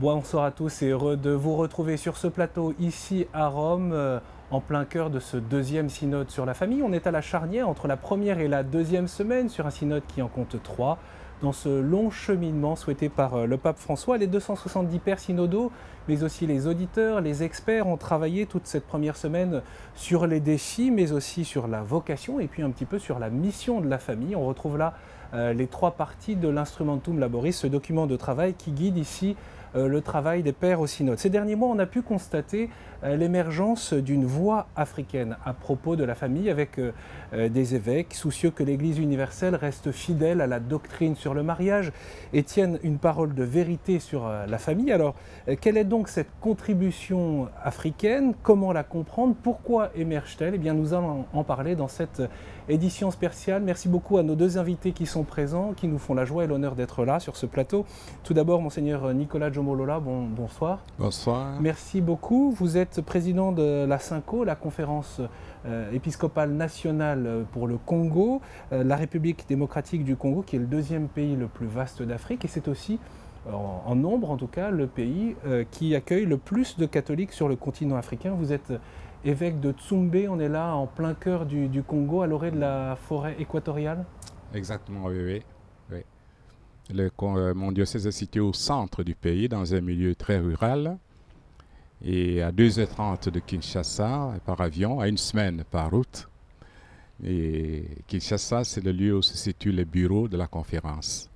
Bonsoir à tous et heureux de vous retrouver sur ce plateau ici à Rome, en plein cœur de ce deuxième synode sur la famille. On est à la charnière entre la première et la deuxième semaine sur un synode qui en compte 3. Dans ce long cheminement souhaité par le pape François, les 270 pères synodaux, mais aussi les auditeurs, les experts ont travaillé toute cette première semaine sur les défis, mais aussi sur la vocation et puis un petit peu sur la mission de la famille. On retrouve là les trois parties de l'Instrumentum Laboris, ce document de travail qui guide ici le travail des pères au synode. Ces derniers mois, on a pu constater l'émergence d'une voix africaine à propos de la famille avec des évêques soucieux que l'Église universelle reste fidèle à la doctrine sur le mariage et tienne une parole de vérité sur la famille. Alors, quelle est donc cette contribution africaine? Comment la comprendre? Pourquoi émerge-t-elle? Eh bien, nous allons en parler dans cette édition spéciale. Merci beaucoup à nos deux invités qui sont présents, qui nous font la joie et l'honneur d'être là sur ce plateau. Tout d'abord, monseigneur Nicolas Jomolola, bonsoir. Bonsoir. Merci beaucoup. Vous êtes président de la CINCO, la conférence épiscopale nationale pour le Congo, la République démocratique du Congo, qui est le deuxième pays le plus vaste d'Afrique, et c'est aussi, en nombre en tout cas, le pays qui accueille le plus de catholiques sur le continent africain. Vous êtes évêque de Tsumbe, on est là en plein cœur du Congo, à l'orée de la forêt équatoriale. Exactement, oui. Mon diocèse est situé au centre du pays, dans un milieu très rural, et à 2h30 de Kinshasa par avion, à une semaine par route. Et Kinshasa, c'est le lieu où se situent les bureaux de la conférence.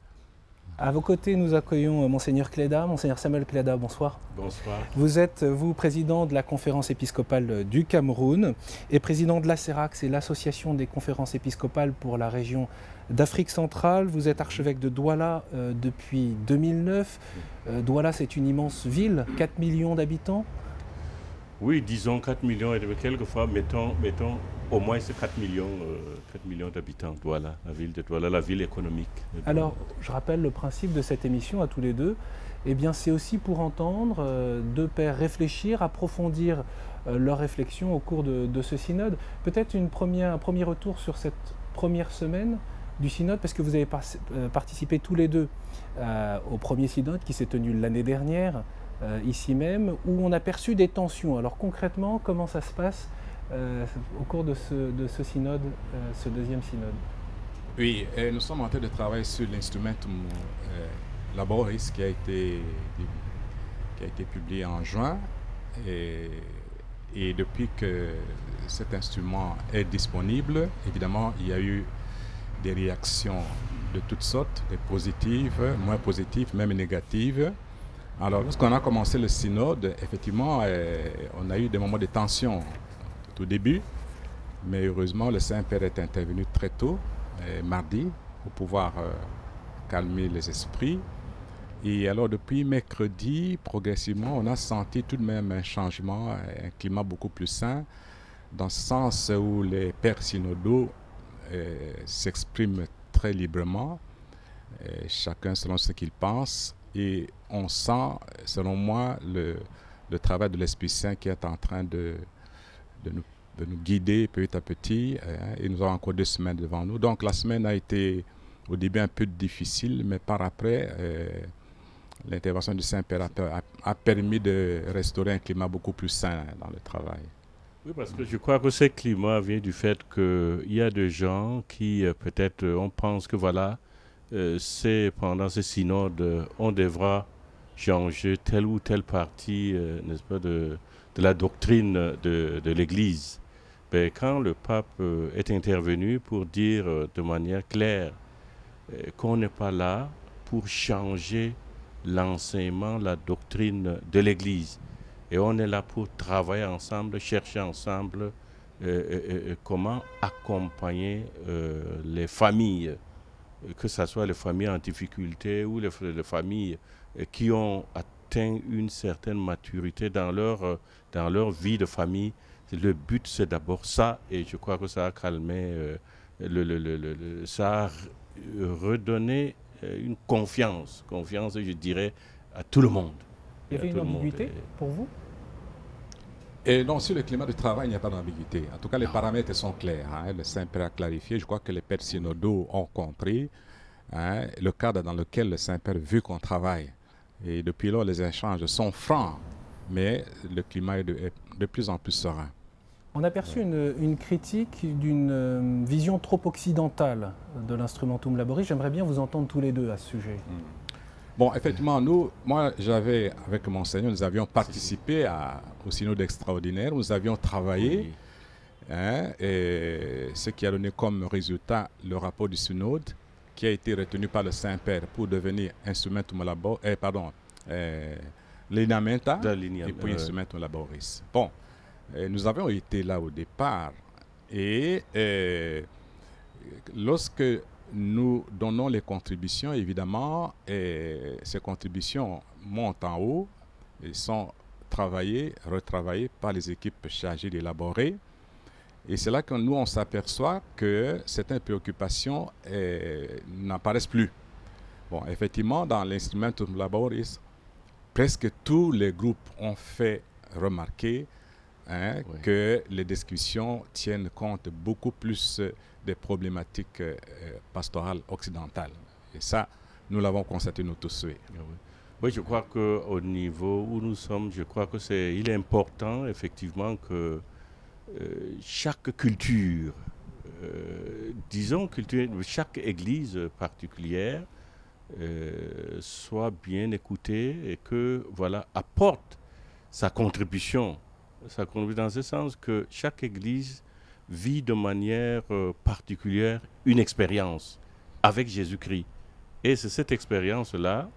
À vos côtés, nous accueillons Monseigneur Cléda, Monseigneur Samuel Cléda, bonsoir. Bonsoir. Vous êtes, vous, président de la conférence épiscopale du Cameroun et président de l'ACERAC, c'est l'association des conférences épiscopales pour la région d'Afrique centrale. Vous êtes archevêque de Douala depuis 2009. Douala, c'est une immense ville, 4 millions d'habitants. Oui, disons 4 millions et quelquefois, mettons au moins ces 4 millions d'habitants, Douala, la ville de Douala, la ville économique. Alors, je rappelle le principe de cette émission à tous les deux. Eh bien, c'est aussi pour entendre deux pères réfléchir, approfondir leurs réflexions au cours de ce synode. Peut-être un premier retour sur cette première semaine du synode, parce que vous avez participé tous les deux au premier synode qui s'est tenu l'année dernière, ici même, où on a perçu des tensions. Alors concrètement, comment ça se passe au cours de ce synode, ce deuxième synode? Oui, nous sommes en train de travailler sur l'Instrumentum Laboris qui a été publié en juin. Et depuis que cet instrument est disponible, évidemment, il y a eu des réactions de toutes sortes, des positives, moins positives, même négatives. Alors, lorsqu'on a commencé le synode, effectivement, on a eu des moments de tension au tout début, mais heureusement, le Saint-Père est intervenu très tôt, mardi, pour pouvoir calmer les esprits. Et alors, depuis mercredi, progressivement, on a senti tout de même un changement, un climat beaucoup plus sain, dans ce sens où les pères synodaux s'expriment très librement, chacun selon ce qu'il pense. Et on sent, selon moi, le travail de l'Esprit Saint qui est en train de nous guider petit à petit. Et nous avons encore 2 semaines devant nous. Donc la semaine a été au début un peu difficile, mais par après, l'intervention du Saint-Père a permis de restaurer un climat beaucoup plus sain dans le travail. Oui, parce que je crois que ce climat vient du fait qu'il y a des gens qui, peut-être, on pense que voilà, c'est pendant ce synode, on devra changer telle ou telle partie, n'est-ce pas, de la doctrine de l'Église. Mais quand le pape est intervenu pour dire de manière claire qu'on n'est pas là pour changer l'enseignement, la doctrine de l'Église, et on est là pour travailler ensemble, chercher ensemble comment accompagner les familles, que ce soit les familles en difficulté ou les familles qui ont atteint une certaine maturité dans leur vie de famille. Le but, c'est d'abord ça, et je crois que ça a calmé, ça a redonné une confiance, je dirais, à tout le monde. Il y avait une ambiguïté pour vous? Et non, sur le climat de travail, il n'y a pas d'ambiguïté. En tout cas, les paramètres sont clairs. Le Saint-Père a clarifié. Je crois que les pères synodaux ont compris le cadre dans lequel le Saint-Père veut qu'on travaille. Et depuis lors, les échanges sont francs, mais le climat est de plus en plus serein. On a perçu une critique d'une vision trop occidentale de l'instrumentum laboris. J'aimerais bien vous entendre tous les deux à ce sujet. Bon, effectivement, avec Monseigneur, nous avions participé au synode extraordinaire, nous avions travaillé, et ce qui a donné comme résultat le rapport du synode, qui a été retenu par le Saint-Père pour devenir instrumentum laboris, lineamenta, et puis instrumentum laboris. Bon. Nous avions été là au départ et lorsque nous donnons les contributions, évidemment, ces contributions montent en haut et sont travaillées, retravaillées par les équipes chargées d'élaborer. Et c'est là que nous, on s'aperçoit que certaines préoccupations n'apparaissent plus. Bon, effectivement, dans l'instrumentum laboris, presque tous les groupes ont fait remarquer que les discussions tiennent compte beaucoup plus des problématiques pastorales occidentales. Et ça, nous l'avons constaté nous tous. Oui, je crois qu'au niveau où nous sommes, je crois il est important effectivement que chaque culture, chaque église particulière soit bien écoutée et que apporte sa contribution. Ça contribue dans ce sens que chaque église vit de manière particulière une expérience avec Jésus-Christ. Et c'est cette expérience-là,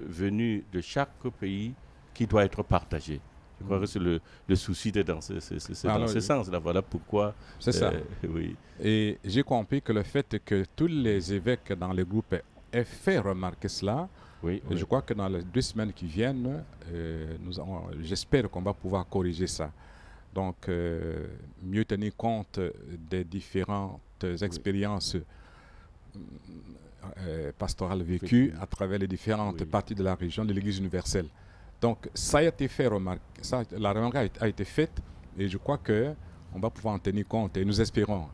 venue de chaque pays, qui doit être partagée. Je crois que c'est le souci de dans ce sens-là. Voilà pourquoi... C'est ça. Oui. Et j'ai compris que le fait que tous les évêques dans le groupe aient fait remarquer cela, je crois que dans les 2 semaines qui viennent, j'espère qu'on va pouvoir corriger ça. Donc, mieux tenir compte des différentes expériences pastorales vécues à travers les différentes parties de la région de l'Église universelle. Donc, ça a été fait remarquer, la remarque a été faite et je crois qu'on va pouvoir en tenir compte et nous espérons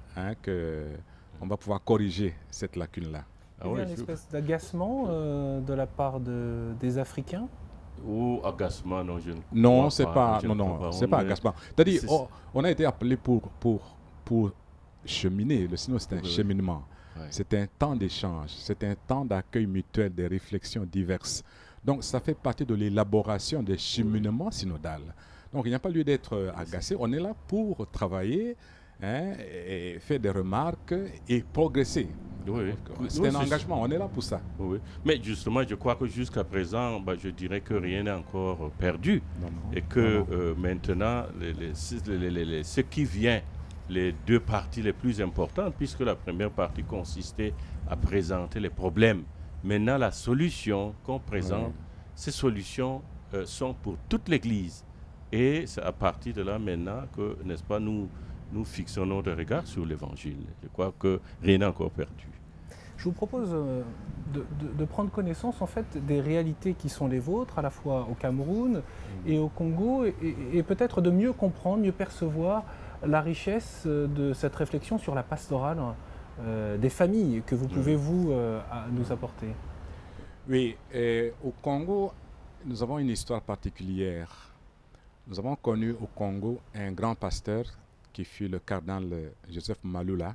qu'on va pouvoir corriger cette lacune-là. Il y a une espèce d'agacement de la part des Africains? Ou agacement, non, je ne Non, c'est pas, c'est pas agacement. C'est-à-dire, on a été appelé pour cheminer. Le synode, c'est un cheminement. Ouais. C'est un temps d'échange, c'est un temps d'accueil mutuel, des réflexions diverses. Donc, ça fait partie de l'élaboration des cheminements synodales. Donc, il n'y a pas lieu d'être agacé. On est là pour travailler, et faire des remarques et progresser. C'est un engagement, on est là pour ça. Mais justement, je crois que jusqu'à présent, je dirais que rien n'est encore perdu. Et que maintenant, ce qui vient, les 2 parties les plus importantes, puisque la première partie consistait à présenter les problèmes. Maintenant, la solution qu'on présente, ces solutions sont pour toute l'Église. Et c'est à partir de là maintenant que, n'est-ce pas, nous fixons notre regard sur l'Évangile. Je crois que rien n'est encore perdu. Je vous propose de prendre connaissance en fait des réalités qui sont les vôtres, à la fois au Cameroun et au Congo, et peut-être de mieux comprendre, mieux percevoir la richesse de cette réflexion sur la pastorale des familles que vous pouvez nous apporter. Oui, au Congo, nous avons une histoire particulière. Nous avons connu au Congo un grand pasteur qui fut le cardinal Joseph Malula,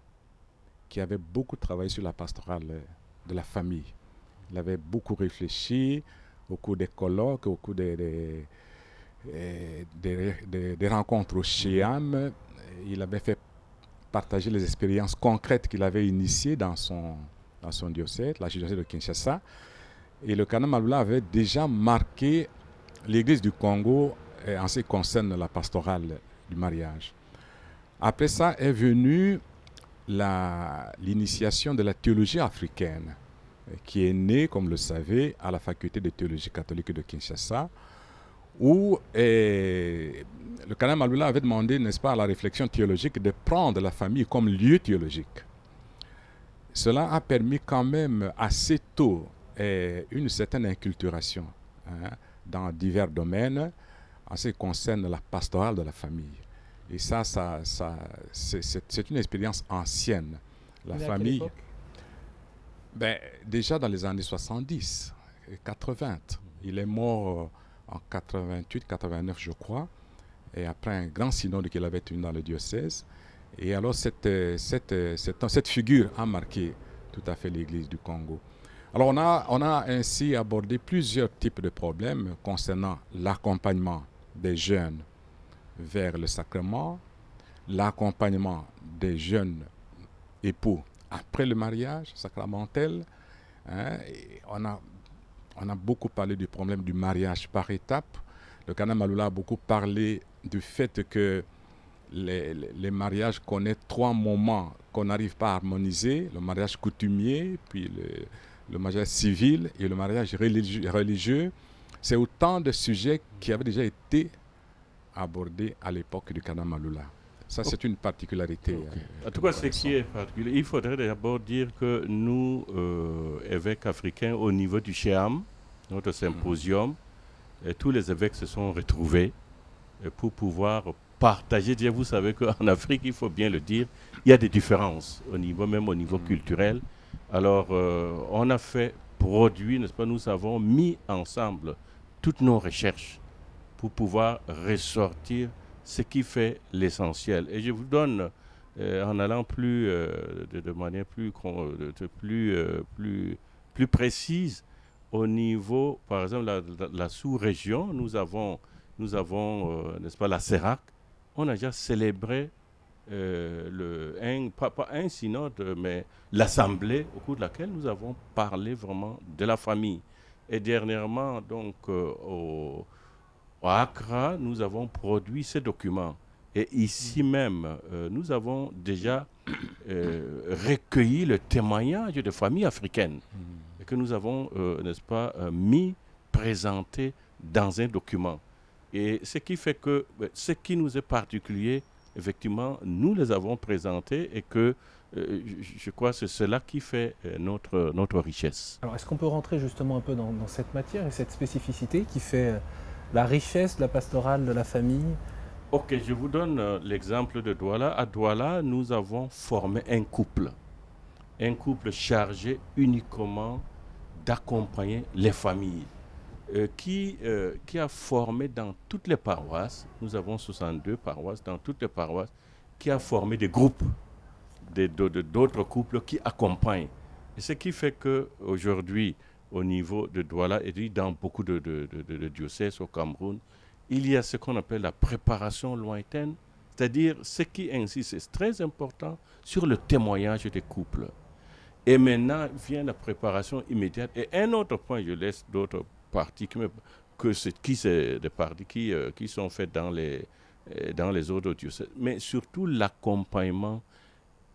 qui avait beaucoup travaillé sur la pastorale de la famille. Il avait beaucoup réfléchi au cours des colloques, au cours des rencontres au Chiam. Il avait fait partager les expériences concrètes qu'il avait initiées dans son diocèse, la diocèse de Kinshasa. Et le cardinal Malula avait déjà marqué l'Église du Congo en ce qui concerne la pastorale du mariage. Après ça est venue l'initiation de la théologie africaine, qui est née, comme le savez, à la faculté de théologie catholique de Kinshasa, où le cardinal Malula avait demandé, n'est-ce pas, à la réflexion théologique de prendre la famille comme lieu théologique. Cela a permis quand même assez tôt une certaine inculturation dans divers domaines en ce qui concerne la pastorale de la famille. Et ça c'est une expérience ancienne. La famille, déjà dans les années 70, 80. Il est mort en 88, 89, je crois, et après un grand synode qu'il avait tenu dans le diocèse. Et alors cette figure a marqué tout à fait l'Église du Congo. Alors on a ainsi abordé plusieurs types de problèmes concernant l'accompagnement des jeunes vers le sacrement, l'accompagnement des jeunes époux après le mariage sacramentel. Et on a beaucoup parlé du problème du mariage par étapes. Le Cana Maloula a beaucoup parlé du fait que les mariages connaissent 3 moments qu'on n'arrive pas à harmoniser: le mariage coutumier, puis le mariage civil et le mariage religieux. C'est autant de sujets qui avaient déjà été abordés à l'époque du Cana Maloula. Ça, c'est une particularité. En tout cas, ce qui est particulier, il faudrait d'abord dire que nous, évêques africains, au niveau du CHEAM, notre symposium, tous les évêques se sont retrouvés pour pouvoir partager. Vous savez qu'en Afrique, il faut bien le dire, il y a des différences, même au niveau culturel. Alors, on a fait produit, n'est-ce pas, nous avons mis ensemble toutes nos recherches pour pouvoir ressortir ce qui fait l'essentiel. Et je vous donne, en allant de manière plus précise, au niveau, par exemple, la sous-région, nous avons n'est-ce pas, la CERAC. On a déjà célébré pas un synode, mais l'assemblée au cours de laquelle nous avons parlé vraiment de la famille. Et dernièrement, donc, à Accra, nous avons produit ces documents. Et ici même, nous avons déjà recueilli le témoignage de familles africaines et que nous avons, n'est-ce pas, présenté dans un document. Et ce qui fait que ce qui nous est particulier, effectivement, nous les avons présentés et que je crois que c'est cela qui fait notre richesse. Alors, est-ce qu'on peut rentrer justement un peu dans cette matière et cette spécificité qui fait la richesse de la pastorale de la famille? Ok, je vous donne l'exemple de Douala. À Douala, nous avons formé un couple chargé uniquement d'accompagner les familles, qui a formé dans toutes les paroisses, nous avons 62 paroisses, dans toutes les paroisses, qui a formé des groupes, d'autres couples qui accompagnent. Et ce qui fait qu'aujourd'hui, au niveau de Douala et dans beaucoup de diocèses au Cameroun, il y a ce qu'on appelle la préparation lointaine, c'est-à-dire ce qui insiste, c'est très important, sur le témoignage des couples. Et maintenant vient la préparation immédiate. Et un autre point, je laisse d'autres parties qui sont faites dans les autres diocèses, mais surtout l'accompagnement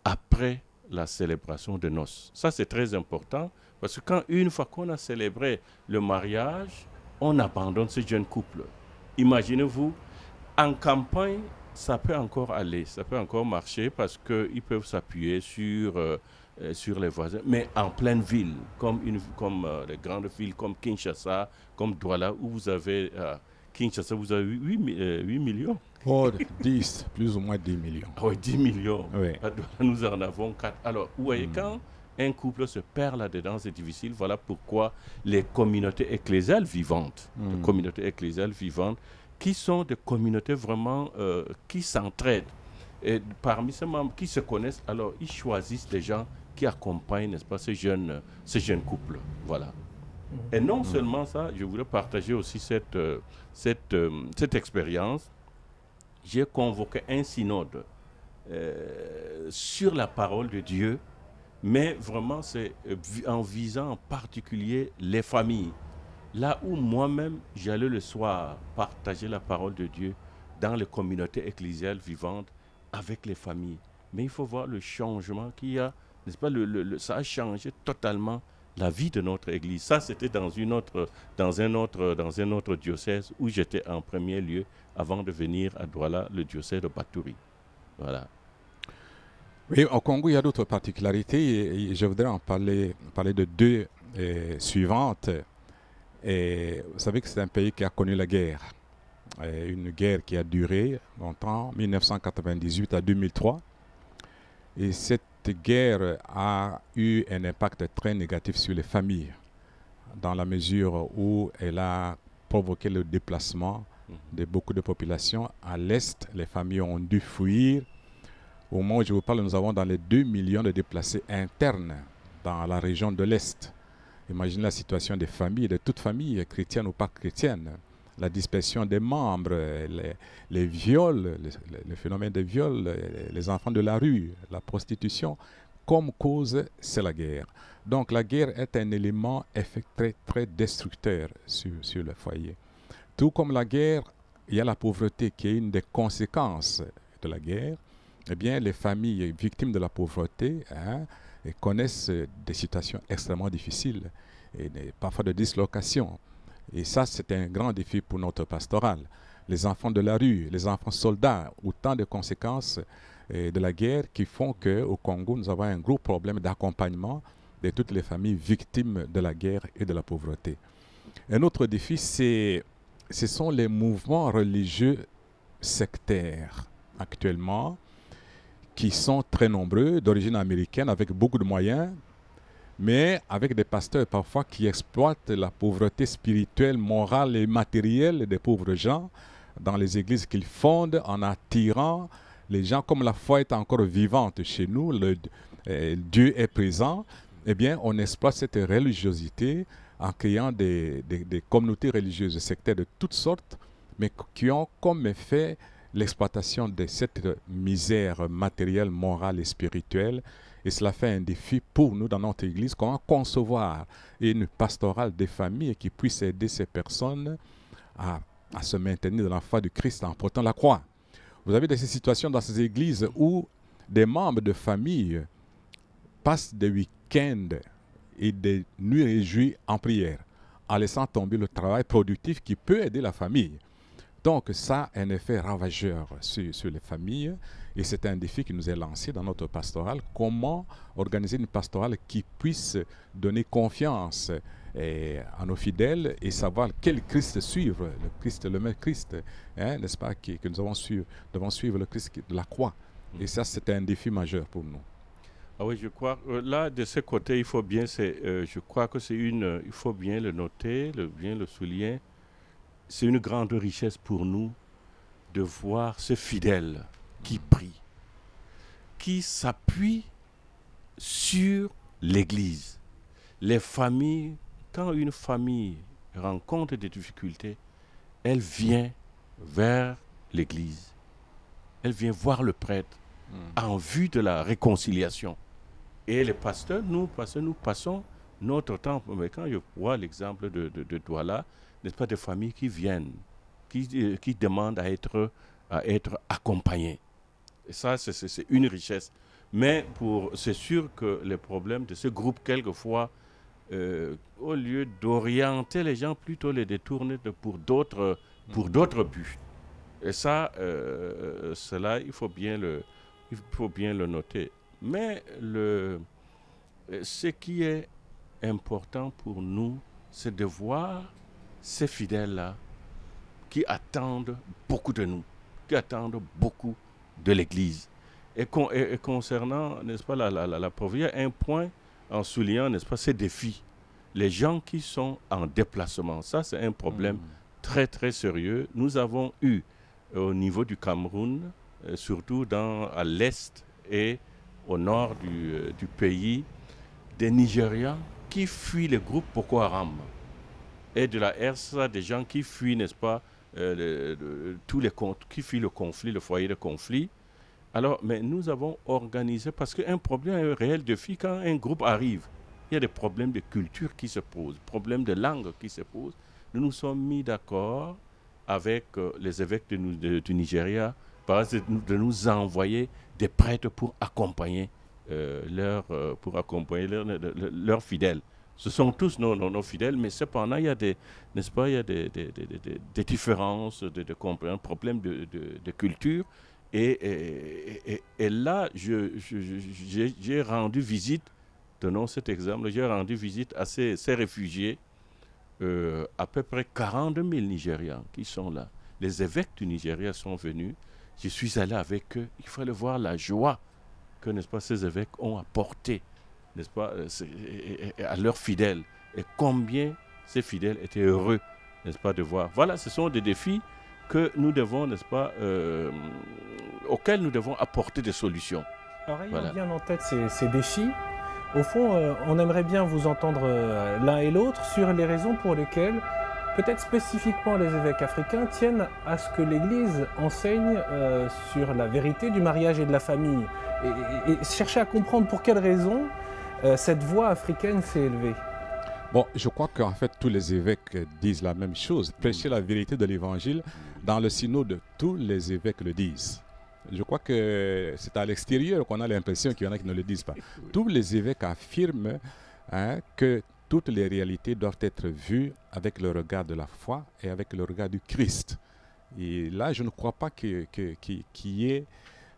après la célébration de noces. Ça, c'est très important, parce que une fois qu'on a célébré le mariage, on abandonne ce jeune couple. Imaginez-vous, en campagne, ça peut encore aller, ça peut encore marcher, parce qu'ils peuvent s'appuyer sur les voisins, mais en pleine ville, comme les grandes villes comme Kinshasa, comme Douala, où vous avez, Kinshasa, vous avez 8 millions. Oh, 10, plus ou moins 10 millions. Oui, 10 millions. Oui. À Douala, nous en avons 4. Alors, vous voyez, quand un couple se perd là-dedans, c'est difficile. Voilà pourquoi les communautés ecclésiales vivantes, qui sont des communautés vraiment qui s'entraident. Et parmi ces membres qui se connaissent, alors ils choisissent des gens qui accompagnent, n'est-ce pas, ces jeunes couples. Voilà. Et non seulement ça, je voudrais partager aussi cette expérience. J'ai convoqué un synode sur la parole de Dieu, mais vraiment c'est en visant en particulier les familles. Là où moi-même, j'allais le soir partager la parole de Dieu dans les communautés ecclésiales vivantes avec les familles. Mais il faut voir le changement qu'il y a, n'est-ce pas, ça a changé totalement la vie de notre église. Ça, c'était dans un autre diocèse où j'étais en premier lieu avant de venir à Douala, le diocèse de Batouri. Voilà. Oui, au Congo, il y a d'autres particularités et je voudrais en parler de 2 suivantes. Et vous savez que c'est un pays qui a connu la guerre. Une guerre qui a duré longtemps, 1998 à 2003. Et cette guerre a eu un impact très négatif sur les familles dans la mesure où elle a provoqué le déplacement de beaucoup de populations. À l'Est, les familles ont dû fuir. Au moment où je vous parle, nous avons dans les 2 millions de déplacés internes dans la région de l'Est. Imaginez la situation des familles, de toutes familles, chrétiennes ou pas chrétiennes. La dispersion des membres, les viols, les phénomènes de viol, les enfants de la rue, la prostitution. Comme cause, c'est la guerre. Donc la guerre est un élément très, très destructeur sur le foyer. Tout comme la guerre, il y a la pauvreté qui est une des conséquences de la guerre. Eh bien, les familles victimes de la pauvreté connaissent des situations extrêmement difficiles et parfois de dislocation. Et ça, c'est un grand défi pour notre pastoral. Les enfants de la rue, les enfants soldats, autant de conséquences de la guerre qui font qu'au Congo, nous avons un gros problème d'accompagnement de toutes les familles victimes de la guerre et de la pauvreté. Un autre défi, ce sont les mouvements religieux sectaires actuellement, qui sont très nombreux, d'origine américaine, avec beaucoup de moyens, mais avec des pasteurs parfois qui exploitent la pauvreté spirituelle, morale et matérielle des pauvres gens dans les églises qu'ils fondent en attirant les gens. Comme la foi est encore vivante chez nous, Dieu est présent, eh bien on exploite cette religiosité en créant des communautés religieuses sectaires de toutes sortes, mais qui ont comme effet l'exploitation de cette misère matérielle, morale et spirituelle. Et cela fait un défi pour nous dans notre Église, comment concevoir une pastorale des familles qui puisse aider ces personnes à se maintenir dans la foi du Christ en portant la croix. Vous avez des situations dans ces églises où des membres de famille passent des week-ends et des nuits réjouies en prière, en laissant tomber le travail productif qui peut aider la famille. Donc ça a un effet ravageur sur les familles et c'est un défi qui nous est lancé dans notre pastorale. Comment organiser une pastorale qui puisse donner confiance à nos fidèles et savoir quel Christ suivre, le Christ, le même Christ, n'est-ce pas, que nous devons suivre le Christ de la croix. Et ça, c'est un défi majeur pour nous. Ah oui, je crois, là, de ce côté, il faut bien, je crois que il faut bien le noter, bien le souligner. C'est une grande richesse pour nous de voir ce fidèle qui prie, qui s'appuie sur l'Église. Les familles, quand une famille rencontre des difficultés, elle vient vers l'Église. Elle vient voir le prêtre en vue de la réconciliation. Et les pasteurs, nous passons notre temps. Mais quand je vois l'exemple de Douala, n'est-ce pas, des familles qui viennent, qui demandent à être accompagnées. Et ça, c'est une richesse. Mais c'est sûr que les problèmes de ce groupe, quelquefois, au lieu d'orienter les gens, plutôt les détourner pour d'autres buts. Et ça, cela, il faut bien le noter. Mais ce qui est important pour nous, c'est de voir ces fidèles-là qui attendent beaucoup de nous, qui attendent beaucoup de l'Église. Et concernant, n'est-ce pas, la pauvreté, il y a un point en soulignant, n'est-ce pas, ces défis. Les gens qui sont en déplacement, ça c'est un problème très très sérieux. Nous avons eu au niveau du Cameroun, surtout à l'est et au nord du pays, des Nigérians qui fuient le groupe Boko Haram. Et de la RSA, des gens qui fuient, n'est-ce pas, qui fuient le conflit, le foyer de conflit. Alors, mais nous avons organisé, parce qu'un problème réel de défi, quand un groupe arrive, il y a des problèmes de culture qui se posent, problèmes de langue qui se posent. Nous nous sommes mis d'accord avec les évêques du Nigeria, de nous envoyer des prêtres pour accompagner leurs fidèles. Ce sont tous nos fidèles, mais cependant, il y a des différences, des problèmes de culture. Et là, j'ai rendu visite, donnons cet exemple, j'ai rendu visite à ces réfugiés, à peu près 42 000 Nigérians qui sont là. Les évêques du Nigeria sont venus, je suis allé avec eux, il fallait voir la joie que, n'est-ce pas, ces évêques ont apporté, n'est-ce pas, à leurs fidèles, et combien ses fidèles étaient heureux, n'est-ce pas, de voir. Voilà, ce sont des défis que nous devons, n'est-ce pas, auxquels nous devons apporter des solutions. Alors, ayant bien en tête ces défis, au fond, on aimerait bien vous entendre l'un et l'autre sur les raisons pour lesquelles, peut-être spécifiquement les évêques africains, tiennent à ce que l'Église enseigne sur la vérité du mariage et de la famille. Et chercher à comprendre pour quelles raisons cette voix africaine s'est élevée. Bon, je crois qu'en fait, tous les évêques disent la même chose. Prêcher la vérité de l'Évangile, dans le synode, tous les évêques le disent. Je crois que c'est à l'extérieur qu'on a l'impression qu'il y en a qui ne le disent pas. Tous les évêques affirment que toutes les réalités doivent être vues avec le regard de la foi et avec le regard du Christ. Et là, je ne crois pas qu'il y ait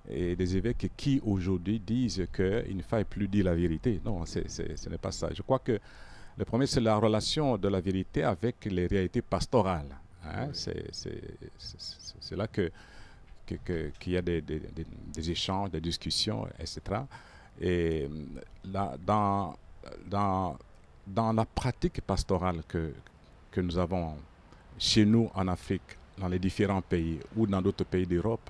des évêques qui aujourd'hui disent qu'il ne faille plus dire la vérité. Non, ce n'est pas ça. Je crois que le premier, c'est la relation de la vérité avec les réalités pastorales. C'est là qu'il y a des échanges, des discussions, etc. Et là, dans la pratique pastorale que nous avons chez nous en Afrique, dans les différents pays ou dans d'autres pays d'Europe,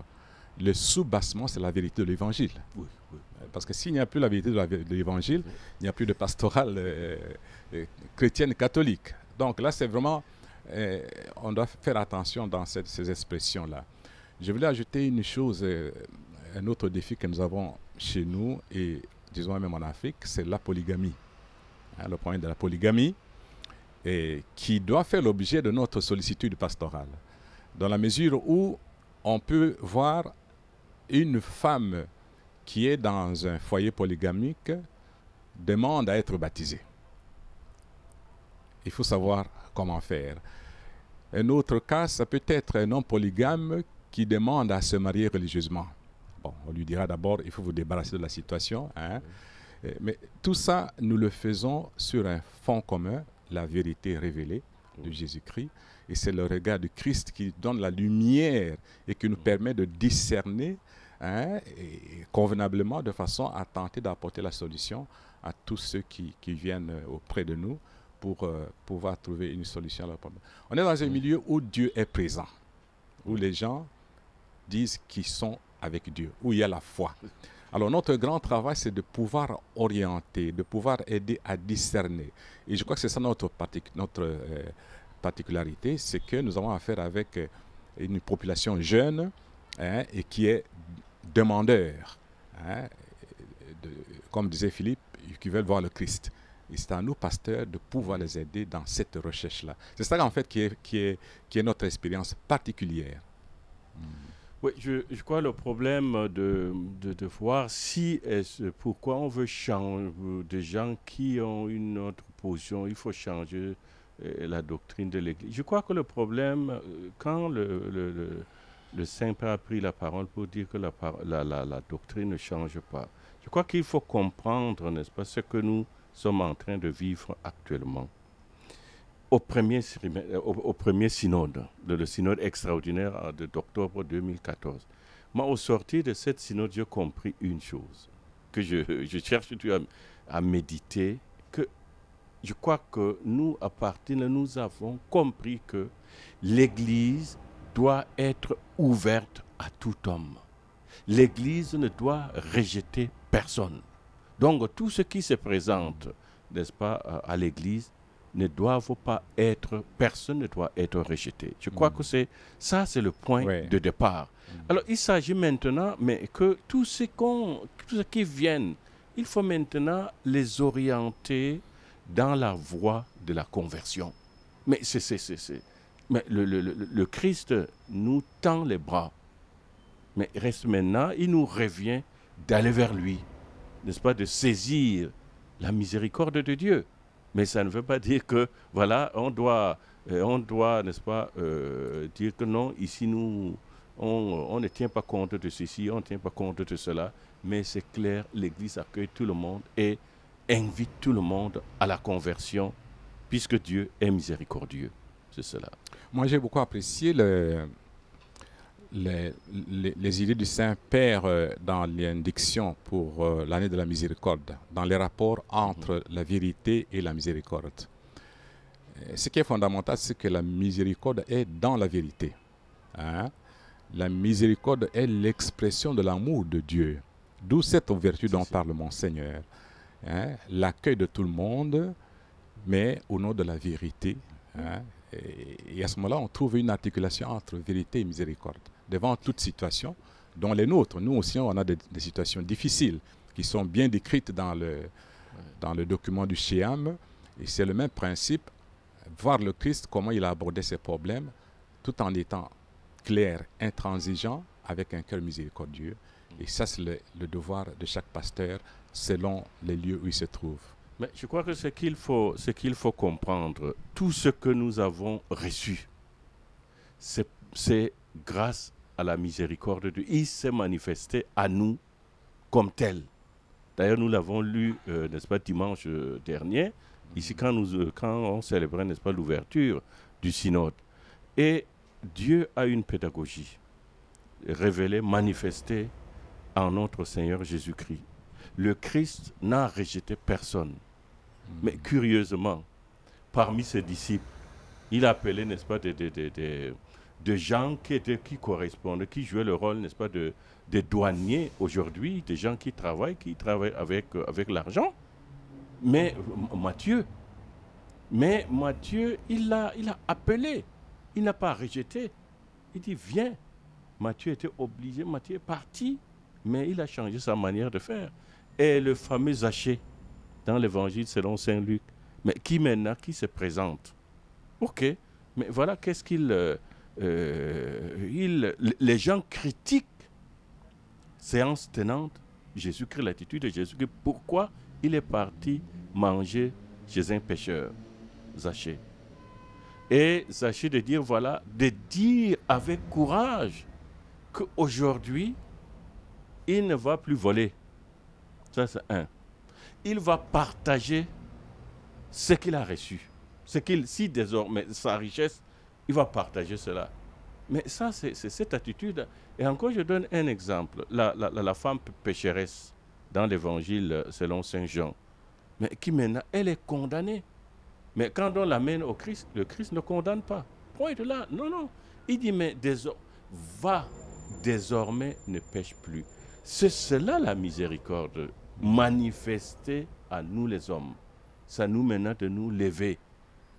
le sous-bassement, c'est la vérité de l'Évangile. Oui, oui. Parce que s'il n'y a plus la vérité de l'Évangile, il n'y a plus de pastorale chrétienne catholique. Donc là, c'est vraiment... on doit faire attention dans ces expressions-là. Je voulais ajouter une chose, un autre défi que nous avons chez nous, et disons même en Afrique, c'est la polygamie. Le problème de la polygamie, qui doit faire l'objet de notre sollicitude pastorale. Dans la mesure où on peut voir une femme qui est dans un foyer polygamique demande à être baptisée. Il faut savoir comment faire. Un autre cas, ça peut être un homme polygame qui demande à se marier religieusement. Bon, on lui dira d'abord, il faut vous débarrasser de la situation. Mais tout ça, nous le faisons sur un fond commun, la vérité révélée de Jésus-Christ. Et c'est le regard du Christ qui donne la lumière et qui nous permet de discerner et convenablement, de façon à tenter d'apporter la solution à tous ceux qui viennent auprès de nous pour pouvoir trouver une solution à leur problème. On est dans un milieu où Dieu est présent, où les gens disent qu'ils sont avec Dieu, où il y a la foi. Alors notre grand travail, c'est de pouvoir orienter, de pouvoir aider à discerner. Et je crois que c'est ça notre particularité, c'est que nous avons affaire avec une population jeune et qui est demandeur, comme disait Philippe, qui veulent voir le Christ. Et c'est à nous, pasteurs, de pouvoir les aider dans cette recherche-là. C'est ça, en fait, qui est notre expérience particulière. Oui, je crois le problème de voir pourquoi on veut changer des gens qui ont une autre position, il faut changer la doctrine de l'Église. Je crois que le problème, quand le Saint-Père a pris la parole pour dire que la doctrine ne change pas, je crois qu'il faut comprendre, n'est-ce pas, ce que nous sommes en train de vivre actuellement. Au premier synode, le synode extraordinaire d'octobre 2014. Moi, au sortir de cette synode, j'ai compris une chose, que je cherche à méditer, que je crois que nous avons compris que l'Église doit être ouverte à tout homme. L'Église ne doit rejeter personne. Donc, tout ce qui se présente, n'est-ce pas, à l'Église, personne ne doit être rejeté. Je crois que c'est le point de départ. Alors, il s'agit maintenant, mais que tout ce qui viennent, il faut maintenant les orienter dans la voie de la conversion. Mais mais le Christ nous tend les bras. Mais reste maintenant, il nous revient d'aller vers lui, n'est-ce pas, de saisir la miséricorde de Dieu. Mais ça ne veut pas dire que, voilà, on doit n'est-ce pas, dire que non, ici, on ne tient pas compte de ceci, on ne tient pas compte de cela. Mais c'est clair, l'Église accueille tout le monde et invite tout le monde à la conversion, puisque Dieu est miséricordieux. C'est cela. Moi, j'ai beaucoup apprécié les idées du Saint-Père dans l'indiction pour l'année de la miséricorde, dans les rapports entre la vérité et la miséricorde. Ce qui est fondamental, c'est que la miséricorde est dans la vérité. Hein? La miséricorde est l'expression de l'amour de Dieu. D'où cette vertu dont parle mon Seigneur. Hein? L'accueil de tout le monde, mais au nom de la vérité. Hein? Et à ce moment-là, on trouve une articulation entre vérité et miséricorde. Devant toute situation, dont les nôtres, nous aussi, on a des situations difficiles qui sont bien décrites dans le document du Shéam. Et c'est le même principe, voir le Christ, comment il a abordé ses problèmes, tout en étant clair, intransigeant, avec un cœur miséricordieux. Et ça, c'est le devoir de chaque pasteur, selon les lieux où il se trouve. Mais je crois que ce qu'il faut comprendre, tout ce que nous avons reçu, c'est grâce à la miséricorde de Dieu. Il s'est manifesté à nous comme tel. D'ailleurs, nous l'avons lu, n'est-ce pas, dimanche dernier, ici quand on célébrait, n'est-ce pas, l'ouverture du synode. Et Dieu a une pédagogie révélée, manifestée en notre Seigneur Jésus-Christ. Le Christ n'a rejeté personne. Mais curieusement, parmi ses disciples, il a appelé, n'est-ce pas, de gens qui correspondent, qui jouaient le rôle, n'est-ce pas, de douaniers aujourd'hui, des gens qui travaillent avec l'argent. Mais Matthieu, il l'a appelé. Il n'a pas rejeté. Il dit, viens. Matthieu était obligé, Matthieu est parti, mais il a changé sa manière de faire. Et le fameux Zachée, dans l'évangile selon Saint Luc, mais qui maintenant, qui se présente. Ok, mais voilà qu'est-ce les gens critiquent, séance tenante, Jésus-Christ, l'attitude de Jésus-Christ. Pourquoi il est parti manger chez un pêcheur, Zachée. Et Zachée de dire avec courage qu'aujourd'hui, il ne va plus voler. Ça, c'est un. Il va partager ce qu'il a reçu. Si désormais, sa richesse, il va partager cela. Mais ça, c'est cette attitude. Et encore, je donne un exemple. La femme pécheresse dans l'évangile selon Saint Jean, mais qui maintenant, elle est condamnée. Mais quand on l'amène au Christ, le Christ ne condamne pas. Point de là. Non. Il dit, mais désormais ne pêche plus. C'est cela la miséricorde manifestée à nous les hommes. Ça nous maintenant de nous lever.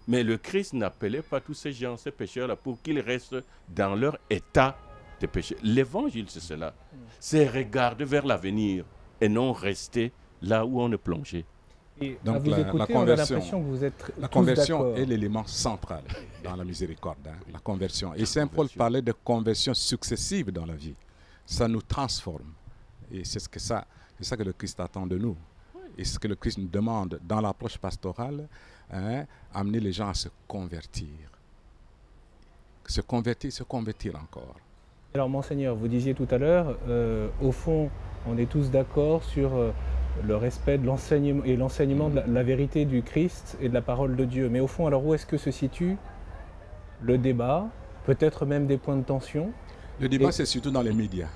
Mais le Christ n'appelait pas tous ces gens, ces pécheurs-là, pour qu'ils restent dans leur état de péché. L'évangile, c'est cela. C'est regarder vers l'avenir et non rester là où on est plongé. Et donc la conversion, que vous êtes la conversion est l'élément central dans la miséricorde. La conversion. Et Saint Paul parlait de conversion successive dans la vie. Ça nous transforme. Et c'est ça que le Christ attend de nous. Et ce que le Christ nous demande dans l'approche pastorale, amener les gens à se convertir. Se convertir encore. Alors, Monseigneur, vous disiez tout à l'heure, au fond, on est tous d'accord sur le respect de l'enseignement et l'enseignement de la vérité du Christ et de la parole de Dieu. Mais au fond, alors où est-ce que se situe le débat, peut-être même des points de tension? Le débat, c'est surtout dans les médias.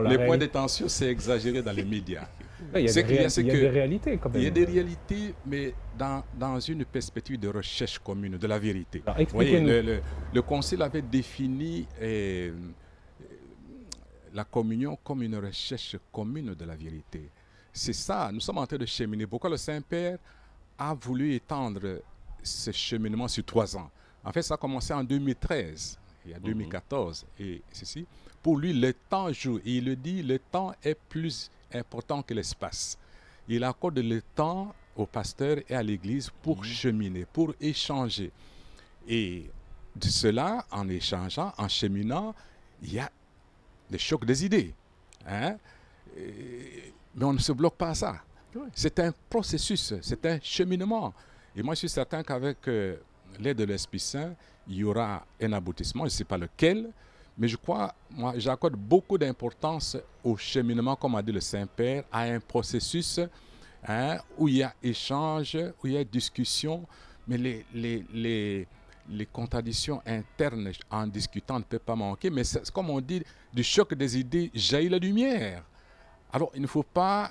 Les points de tension, c'est exagéré dans les médias. Il y a des réalités quand même. Il y a des réalités, mais dans une perspective de recherche commune de la vérité. Alors, expliquez-nous. Le Concile avait défini la communion comme une recherche commune de la vérité. C'est ça, nous sommes en train de cheminer. Pourquoi le Saint-Père a voulu étendre ce cheminement sur 3 ans? En fait, ça a commencé en 2013, il y a 2014, et ceci. Pour lui, le temps joue. Et il le dit, le temps est plus important que l'espace. Il accorde le temps au pasteur et à l'Église pour cheminer, pour échanger. Et de cela, en échangeant, en cheminant, il y a des chocs des idées. Mais on ne se bloque pas à ça. Oui. C'est un processus, c'est un cheminement. Et moi, je suis certain qu'avec l'aide de l'Esprit Saint, il y aura un aboutissement. Je ne sais pas lequel, mais je crois, moi, j'accorde beaucoup d'importance au cheminement, comme a dit le Saint-Père, à un processus où il y a échange, où il y a discussion, mais les contradictions internes en discutant ne peuvent pas manquer. Mais comme on dit, du choc des idées jaillit la lumière. Alors, il ne faut pas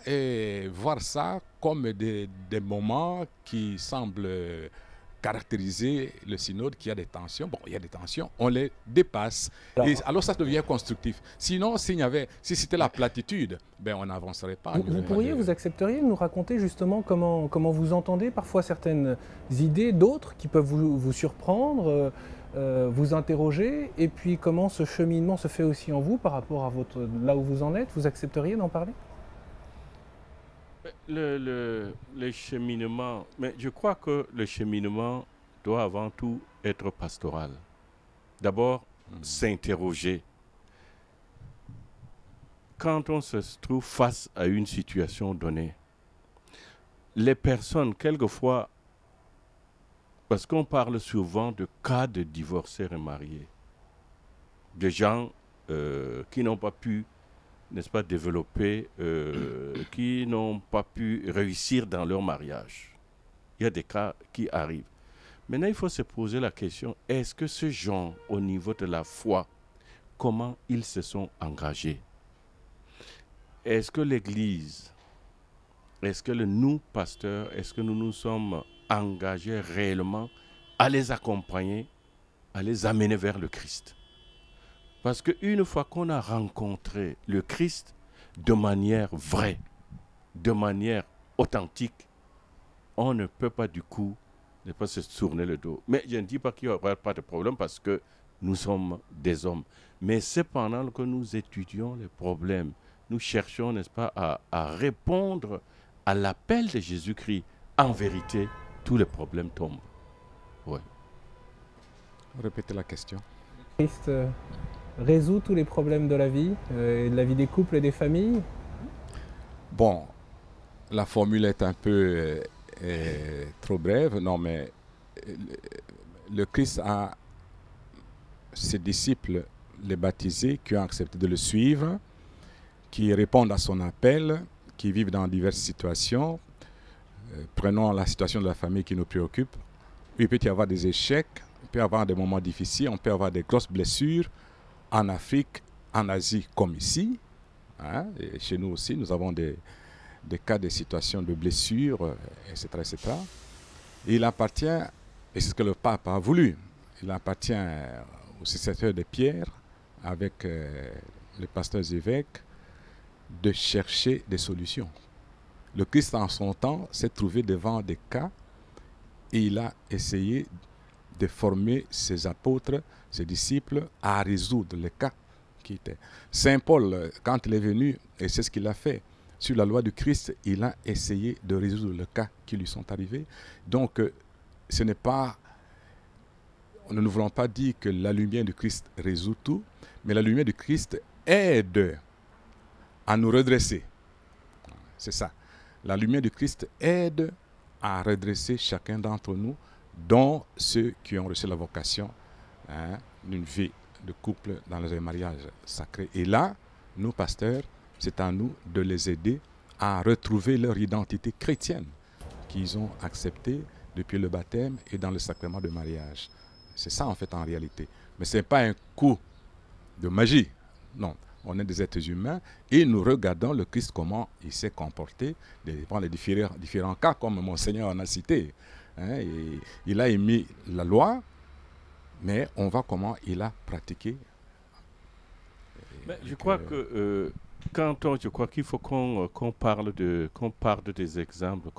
voir ça comme des moments qui semblent caractériser le synode, qu'il y a des tensions. Bon, il y a des tensions, on les dépasse. Alors ça devient constructif. Sinon, si c'était la platitude, ben on n'avancerait pas. Vous accepteriez de nous raconter justement comment vous entendez parfois certaines idées, d'autres qui peuvent vous surprendre, vous interroger, et puis comment ce cheminement se fait aussi en vous par rapport à là où vous en êtes. Vous accepteriez d'en parler? Le cheminement, mais je crois que le cheminement doit avant tout être pastoral. D'abord, s'interroger. Quand on se trouve face à une situation donnée, les personnes, quelquefois, parce qu'on parle souvent de cas de divorcés remariés, de gens qui n'ont pas pu, n'est-ce pas, développer, qui n'ont pas pu réussir dans leur mariage. Il y a des cas qui arrivent. Maintenant, il faut se poser la question, est-ce que ce genre, au niveau de la foi, comment ils se sont engagés? Est-ce que l'Église, est-ce que nous, pasteurs, est-ce que nous nous sommes engagés réellement à les accompagner, à les amener vers le Christ? Parce qu'une fois qu'on a rencontré le Christ de manière vraie, de manière authentique, on ne peut pas du coup ne pas se tourner le dos. Mais je ne dis pas qu'il n'y aura pas de problème parce que nous sommes des hommes. Mais c'est pendant que nous étudions les problèmes, nous cherchons, n'est-ce pas, à répondre à l'appel de Jésus-Christ. En vérité, tous les problèmes tombent. Ouais. Répétez la question. Christ résout tous les problèmes de la vie, de la vie des couples et des familles? Bon, la formule est un peu trop brève. Non, mais le Christ a ses disciples, les baptisés, qui ont accepté de le suivre, qui répondent à son appel, qui vivent dans diverses situations. Prenons la situation de la famille qui nous préoccupe. Il peut y avoir des échecs, il peut y avoir des moments difficiles, on peut avoir des grosses blessures en Afrique, en Asie comme ici. Hein, et chez nous aussi, nous avons des cas de situations de blessures, etc., etc. Et il appartient, et c'est ce que le pape a voulu, il appartient aux successeurs de Pierre, avec les pasteurs évêques, de chercher des solutions. Le Christ, en son temps, s'est trouvé devant des cas et il a essayé de former ses apôtres, ses disciples, à résoudre les cas qui étaient. Saint Paul, quand il est venu, et c'est ce qu'il a fait, sur la loi du Christ, il a essayé de résoudre les cas qui lui sont arrivés. Donc, ce n'est pas... Nous ne voulons pas dire que la lumière du Christ résout tout, mais la lumière du Christ aide à nous redresser. C'est ça. La lumière du Christ aide à redresser chacun d'entre nous, dont ceux qui ont reçu la vocation d'une vie de couple dans les mariages sacrés. Et là, nous, pasteurs, c'est à nous de les aider à retrouver leur identité chrétienne qu'ils ont acceptée depuis le baptême et dans le sacrement de mariage. C'est ça, en fait, en réalité. Mais ce n'est pas un coup de magie. Non. On est des êtres humains et nous regardons le Christ, comment il s'est comporté dans les différents cas, comme Monseigneur en a cité. Et il a émis la loi, mais on voit comment il a pratiqué. Mais je crois que je crois qu'il faut qu'on parle des exemples,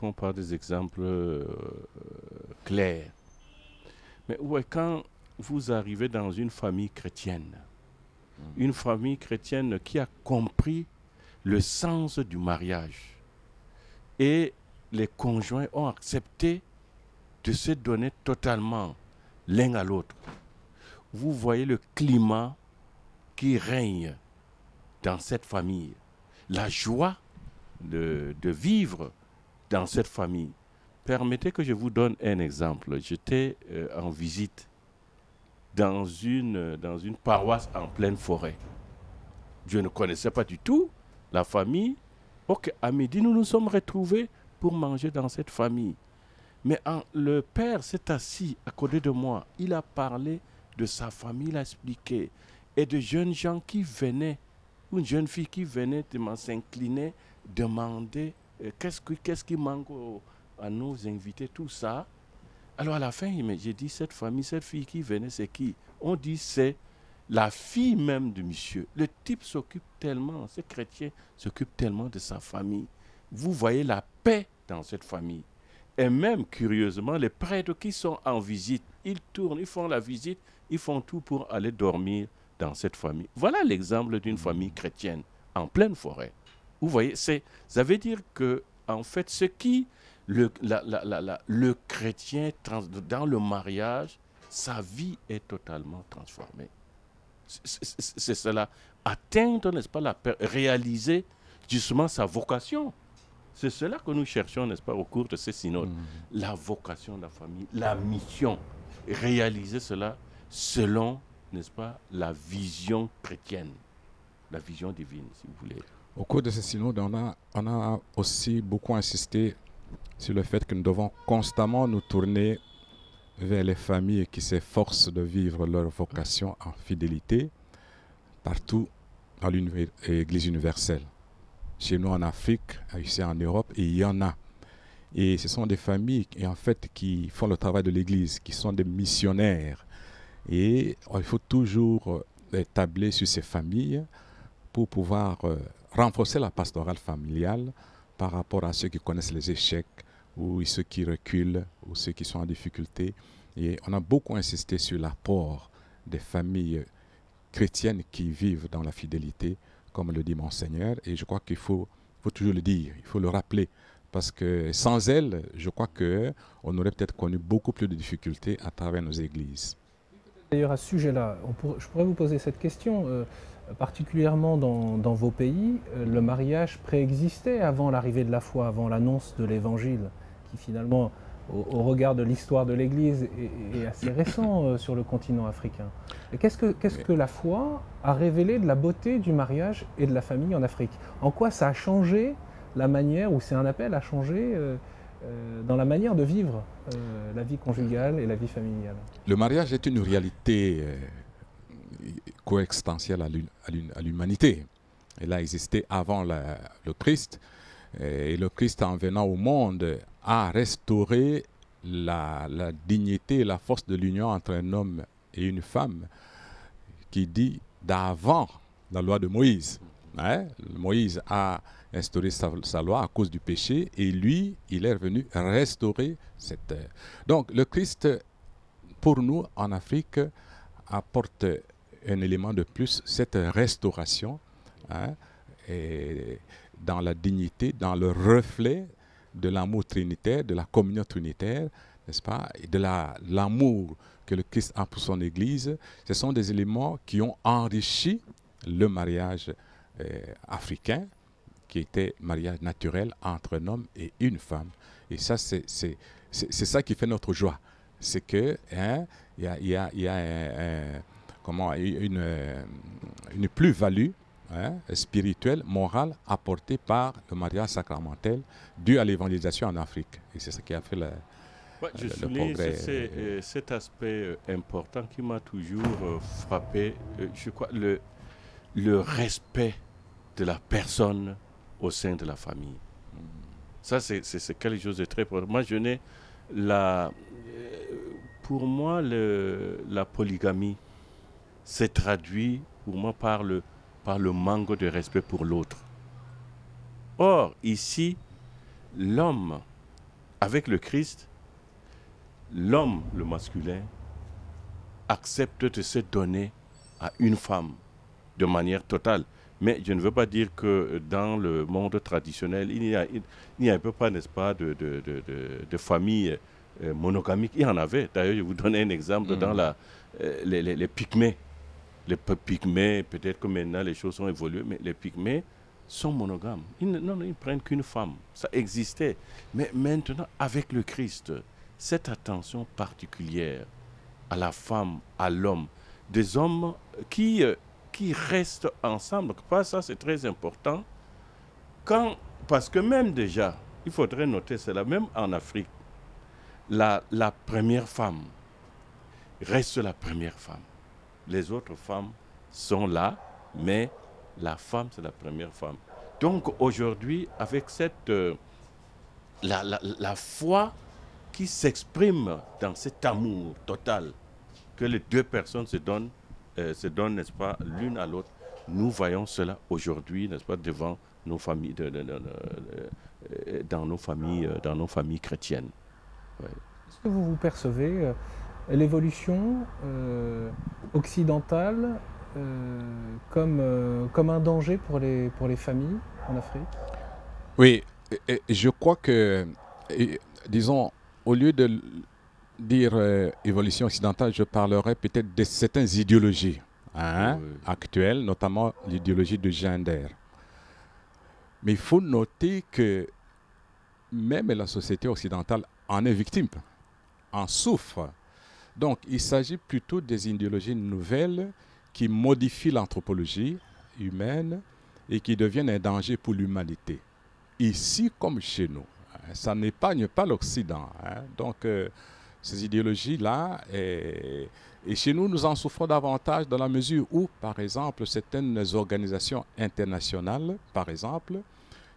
clairs. Mais ouais, quand vous arrivez dans une famille chrétienne, qui a compris le sens du mariage et les conjoints ont accepté de se donner totalement l'un à l'autre. Vous voyez le climat qui règne dans cette famille, la joie de vivre dans cette famille. Permettez que je vous donne un exemple. J'étais en visite dans une paroisse en pleine forêt. Je ne connaissais pas du tout la famille. Ok, à midi, nous nous sommes retrouvés pour manger dans cette famille. Mais le père s'est assis à côté de moi. Il a parlé de sa famille, il a expliqué. Et de jeunes gens qui venaient ou une jeune fille qui venait s'incliner, demander qu'est-ce qui manque à nos invités, tout ça. Alors à la fin, j'ai dit, cette fille qui venait, c'est qui? On dit, c'est la fille même du monsieur. Le type s'occupe tellement, ce chrétien s'occupe tellement de sa famille. Vous voyez la paix dans cette famille. Et même, curieusement, les prêtres qui sont en visite, ils tournent, ils font la visite, ils font tout pour aller dormir dans cette famille. Voilà l'exemple d'une famille chrétienne en pleine forêt. Vous voyez, ça veut dire que, en fait, ce qui, le chrétien, dans le mariage, sa vie est totalement transformée. C'est cela. Atteindre, n'est-ce pas, réaliser justement sa vocation. C'est cela que nous cherchons, n'est-ce pas, au cours de ces synodes. La vocation de la famille, la mission. Réaliser cela selon, n'est-ce pas, la vision chrétienne, la vision divine, si vous voulez. Au cours de ces synodes, on a aussi beaucoup insisté sur le fait que nous devons constamment nous tourner vers les familles qui s'efforcent de vivre leur vocation en fidélité partout dans l'Église universelle. Chez nous en Afrique, ici en Europe, et il y en a. Et ce sont des familles en fait, qui font le travail de l'Église, qui sont des missionnaires. Et il faut toujours tabler sur ces familles pour pouvoir renforcer la pastorale familiale par rapport à ceux qui connaissent les échecs, ou ceux qui reculent, ou ceux qui sont en difficulté. Et on a beaucoup insisté sur l'apport des familles chrétiennes qui vivent dans la fidélité, comme le dit Monseigneur. Et je crois qu'il faut toujours le dire, il faut le rappeler. Parce que sans elles, je crois qu'on aurait peut-être connu beaucoup plus de difficultés à travers nos églises. D'ailleurs, à ce sujet-là, je pourrais vous poser cette question. Particulièrement dans vos pays, le mariage préexistait avant l'arrivée de la foi, avant l'annonce de l'Évangile, qui finalement, au regard de l'histoire de l'Église, est assez récent sur le continent africain. Et qu'est-ce que la foi a révélé de la beauté du mariage et de la famille en Afrique? En quoi ça a changé la manière, ou c'est un appel à changer dans la manière de vivre la vie conjugale et la vie familiale? Le mariage est une réalité coexistentielle à l'humanité. Elle a existé avant le Christ. Et le Christ, en venant au monde, a restauré la dignité et la force de l'union entre un homme et une femme, qui dit d'avant la loi de Moïse. Moïse a instauré sa loi à cause du péché, et lui, il est revenu restaurer cette... Donc le Christ, pour nous, en Afrique, apporte un élément de plus, cette restauration, et dans la dignité, dans le reflet de l'amour trinitaire, de la communion trinitaire, n'est-ce pas, et de l'amour que le Christ a pour son Église. Ce sont des éléments qui ont enrichi le mariage africain, qui était mariage naturel entre un homme et une femme. Et ça, c'est ça qui fait notre joie. C'est que il y a une plus-value spirituelle, morale, apportée par le mariage sacramentel dû à l'évangélisation en Afrique. Et c'est ça qui a fait le progrès. C'est cet aspect important qui m'a toujours frappé. Je crois le respect de la personne au sein de la famille. Ça, c'est quelque chose de très important. Moi, pour moi, la polygamie s'est traduit pour moi par le manque de respect pour l'autre. Or, ici, l'homme, avec le Christ, l'homme, le masculin, accepte de se donner à une femme de manière totale. Mais je ne veux pas dire que dans le monde traditionnel, il n'y a pas, n'est-ce pas, de famille monogamique. Il y en avait. D'ailleurs, je vais vous donner un exemple dans les Pygmées. Les Pygmées, peut-être que maintenant les choses ont évolué, mais les Pygmées sont monogames. Ils ne prennent qu'une femme. Ça existait. Mais maintenant, avec le Christ, cette attention particulière à la femme, à l'homme, des hommes qui restent ensemble. Ça, c'est très important. Parce que même déjà, il faudrait noter cela, même en Afrique, la première femme reste la première femme. Les autres femmes sont là, mais la femme, c'est la première femme. Donc aujourd'hui, avec la foi qui s'exprime dans cet amour total que les deux personnes se donnent, n'est-ce pas, l'une à l'autre, nous voyons cela aujourd'hui, n'est-ce pas, devant nos familles, dans nos familles chrétiennes. Ouais. Est-ce que vous percevez l'évolution occidentale comme un danger pour les familles en Afrique? Oui, je crois que, disons, au lieu de dire évolution occidentale, je parlerai peut-être de certaines idéologies actuelles, notamment l'idéologie de gender. Mais il faut noter que même la société occidentale en est victime, en souffre. Donc, il s'agit plutôt des idéologies nouvelles qui modifient l'anthropologie humaine et qui deviennent un danger pour l'humanité. Ici comme chez nous, ça n'épargne pas l'Occident. Donc, ces idéologies-là, et chez nous, nous en souffrons davantage dans la mesure où, par exemple, certaines organisations internationales, par exemple,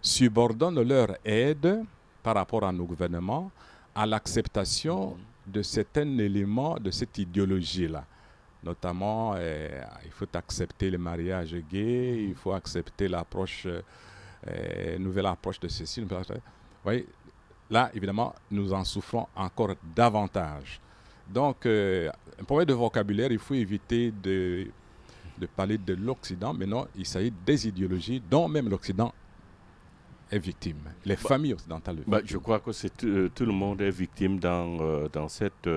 subordonnent leur aide par rapport à nos gouvernements à l'acceptation de certains éléments de cette idéologie-là. Notamment, il faut accepter le mariage gay, il faut accepter l'approche, nouvelle approche de ceci. Vous voyez, là, évidemment, nous en souffrons encore davantage. Donc, un problème de vocabulaire, il faut éviter de parler de l'Occident, mais non, il s'agit des idéologies dont même l'Occident est victime. Les familles occidentales. Je crois que tout le monde est victime dans cette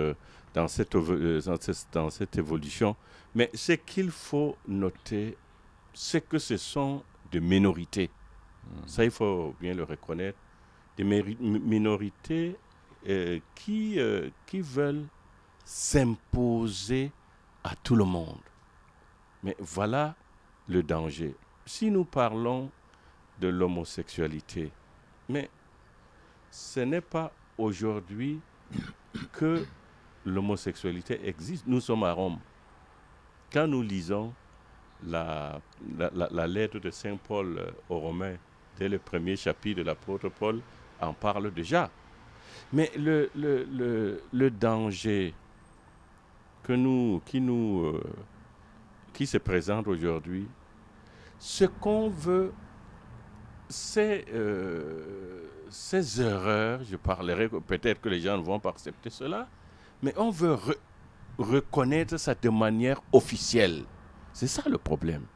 évolution. Mais ce qu'il faut noter, c'est que ce sont des minorités. Ça, il faut bien le reconnaître. Des minorités qui veulent s'imposer à tout le monde. Mais voilà le danger. Si nous parlons de l'homosexualité, mais ce n'est pas aujourd'hui que l'homosexualité existe. Nous sommes à Rome. Quand nous lisons la lettre de Saint Paul aux Romains, dès le premier chapitre de l'apôtre Paul, en parle déjà. Mais le danger qui se présente aujourd'hui, ce qu'on veut, ces erreurs, je parlerai, peut-être que les gens ne vont pas accepter cela, mais on veut reconnaître ça de manière officielle. C'est ça le problème.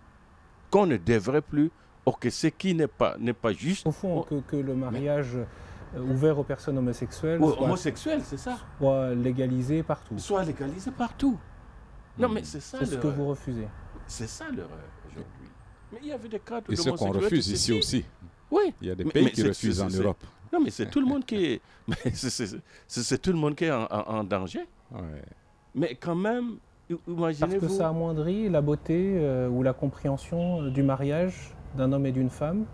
Qu'on ne devrait plus, que ce qui n'est pas juste. Au fond, que le mariage ouvert aux personnes homosexuelles soit légalisé partout. Soit légalisé partout. Non, mais c'est ça. C'est ce que vous refusez. C'est ça l'erreur aujourd'hui. Mais il y avait des cas de et ce qu'on refuse ici aussi. Oui. Il y a des pays qui refusent en Europe. Non, mais c'est tout le monde qui est. C'est tout le monde qui est en danger. Ouais. Mais quand même, imaginez-vous. Parce que ça amoindrit la beauté ou la compréhension du mariage d'un homme et d'une femme.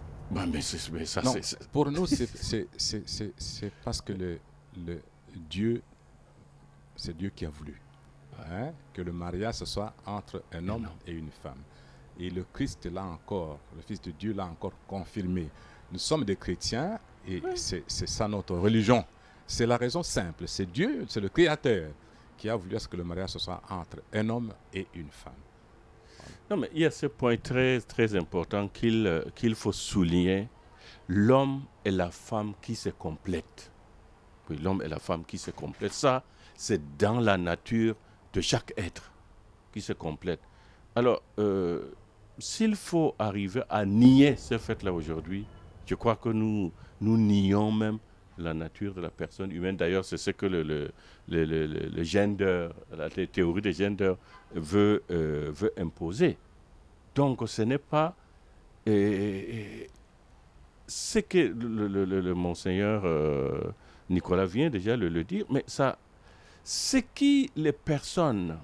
Pour nous, c'est parce que c'est Dieu qui a voulu que le mariage ce soit entre un homme et une femme. Et le Christ l'a encore, le Fils de Dieu l'a encore confirmé. Nous sommes des chrétiens et c'est ça notre religion. C'est la raison simple. C'est Dieu, c'est le Créateur qui a voulu que le mariage ce soit entre un homme et une femme. Non, mais il y a ce point très, très important qu'il faut souligner. L'homme et la femme qui se complètent. Oui, l'homme et la femme qui se complètent. Ça, c'est dans la nature de chaque être qui se complète. Alors, s'il faut arriver à nier ce fait-là aujourd'hui, je crois que nous nions même la nature de la personne humaine. D'ailleurs, c'est ce que le gender, la théorie de gender veut imposer. Donc, ce n'est pas ce que le monseigneur Nicolas vient déjà le dire, mais ça, c'est qui les personnes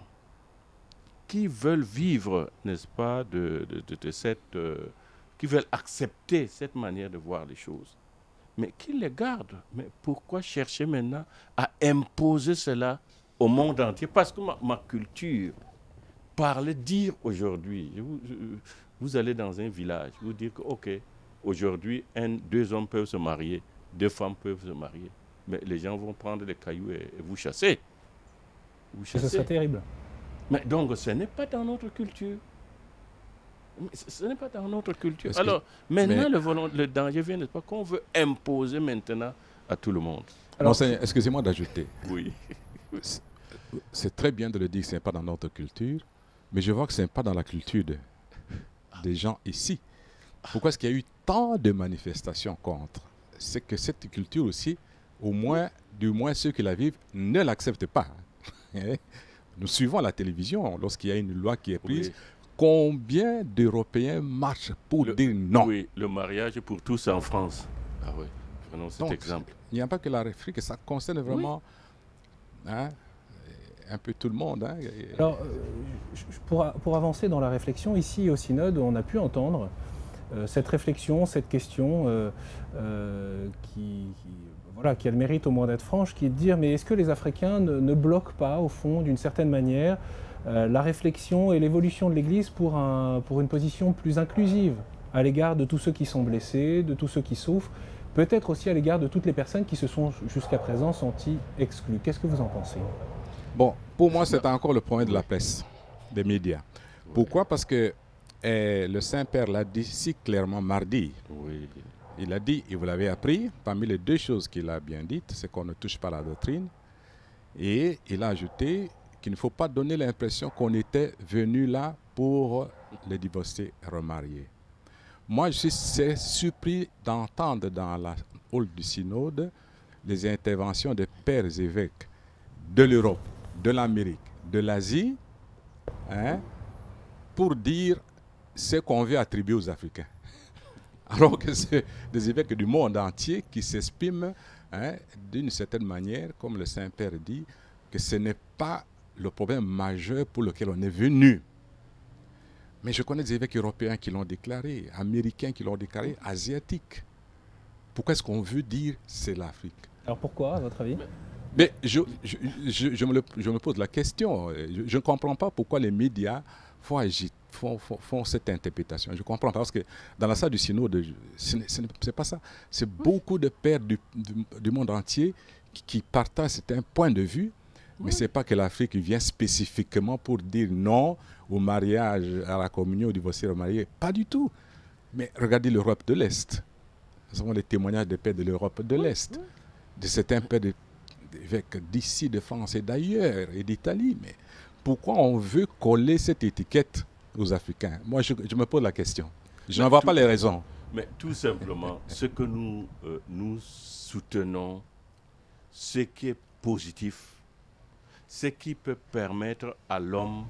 qui veulent vivre, n'est-ce pas, de cette, qui veulent accepter cette manière de voir les choses. Mais qui les garde? Mais pourquoi chercher maintenant à imposer cela au monde entier? Parce que ma culture parle, dire aujourd'hui, Vous allez dans un village, vous dites que, ok, aujourd'hui, deux hommes peuvent se marier, deux femmes peuvent se marier. Mais les gens vont prendre des cailloux et vous chasser. Vous Ce chassez. serait terrible. Mais donc, ce n'est pas dans notre culture. Ce n'est pas dans notre culture. Parce que- Alors, maintenant, mais- le danger vient, n'est-ce pas, qu'on veut imposer maintenant à tout le monde. Alors- Monseigneur, excusez-moi d'ajouter. Oui. C'est- C'est très bien de le dire que ce n'est pas dans notre culture, mais je vois que ce n'est pas dans la culture des gens ici. Pourquoi est-ce qu'il y a eu tant de manifestations contre? C'est que cette culture aussi, du moins ceux qui la vivent, ne l'acceptent pas. Nous suivons la télévision lorsqu'il y a une loi qui est prise. Oui. Combien d'Européens marchent pour dire non? Oui, le mariage pour tous en France. Ah oui, prenons cet Donc, exemple. Il n'y a pas que l'Afrique, ça concerne vraiment hein, un peu tout le monde. Hein. Alors, pour avancer dans la réflexion, ici au Synode, on a pu entendre cette réflexion, cette question qui a le mérite au moins d'être franche, qui est de dire mais est-ce que les Africains ne bloquent pas, au fond, d'une certaine manière, la réflexion et l'évolution de l'Église pour une position plus inclusive à l'égard de tous ceux qui sont blessés, de tous ceux qui souffrent, peut-être aussi à l'égard de toutes les personnes qui se sont jusqu'à présent senties exclues. Qu'est-ce que vous en pensez ? Bon, pour moi, c'est encore le problème de la presse, des médias. Pourquoi? Parce que le Saint-Père l'a dit si clairement mardi. Oui. Il a dit, et vous l'avez appris, parmi les deux choses qu'il a bien dites, c'est qu'on ne touche pas la doctrine. Et il a ajouté qu'il ne faut pas donner l'impression qu'on était venu là pour les divorcés remariés. Moi, je suis surpris d'entendre dans la hall du synode les interventions des pères évêques de l'Europe, de l'Amérique, de l'Asie, hein, pour dire ce qu'on veut attribuer aux Africains. Alors que c'est des évêques du monde entier qui s'expriment hein, d'une certaine manière, comme le Saint-Père dit, que ce n'est pas le problème majeur pour lequel on est venu. Mais je connais des évêques européens qui l'ont déclaré, américains qui l'ont déclaré, asiatiques. Pourquoi est-ce qu'on veut dire c'est l'Afrique? Alors pourquoi, à votre avis ? Mais je me pose la question. Je ne comprends pas pourquoi les médias font cette interprétation. Je ne comprends pas. Parce que dans la salle du synode, ce n'est pas ça. C'est beaucoup de pères du monde entier qui partagent certains points de vue. Mais ce n'est pas que l'Afrique vient spécifiquement pour dire non au mariage, à la communion, au divorce remarié. Pas du tout. Mais regardez l'Europe de l'Est. Nous avons les témoignages des pères de l'Europe de l'Est, de certains pères d'évêques d'ici, de France et d'ailleurs, et d'Italie. Mais pourquoi on veut coller cette étiquette aux Africains? Moi, je me pose la question. Je n'en vois pas les raisons. Mais tout simplement, ce que nous soutenons, ce qui est positif, ce qui peut permettre à l'homme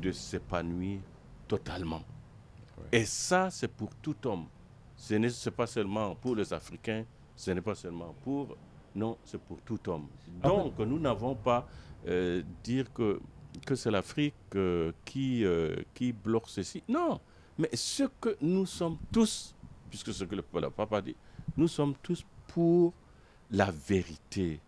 de s'épanouir totalement. Ouais. Et ça, c'est pour tout homme. Ce n'est pas seulement pour les Africains, ce n'est pas seulement pour... Non, c'est pour tout homme. Donc, nous n'avons pas dire que c'est l'Afrique qui bloque ceci. Non, mais ce que nous sommes tous, puisque ce que le Papa a dit, nous sommes tous pour la vérité